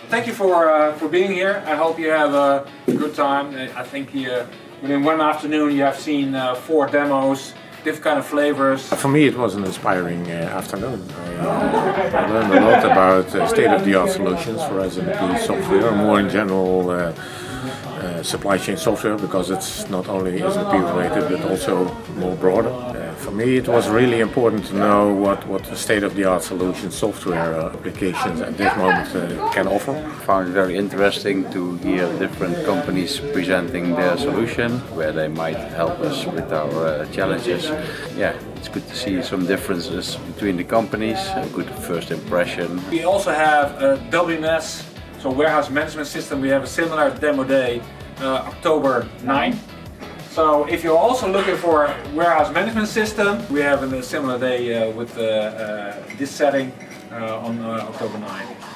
thank you for being here. I hope you have a good time. I think within one afternoon you have seen 4 demos, different kind of flavors. For me it was an inspiring afternoon. I learned a lot about state-of-the-art solutions for S&OP software, more in general supply chain software, because it's not only S&OP related but also more broader. For me it was really important to know what the state-of-the-art solution software applications at this moment can offer. I found it very interesting to hear different companies presenting their solution, where they might help us with our challenges. Yeah, it's good to see some differences between the companies, a good first impression. We also have a WMS, so warehouse management system. We have a similar demo day, October 9. So if you're also looking for a warehouse management system, we have a similar day with this setting on October 9.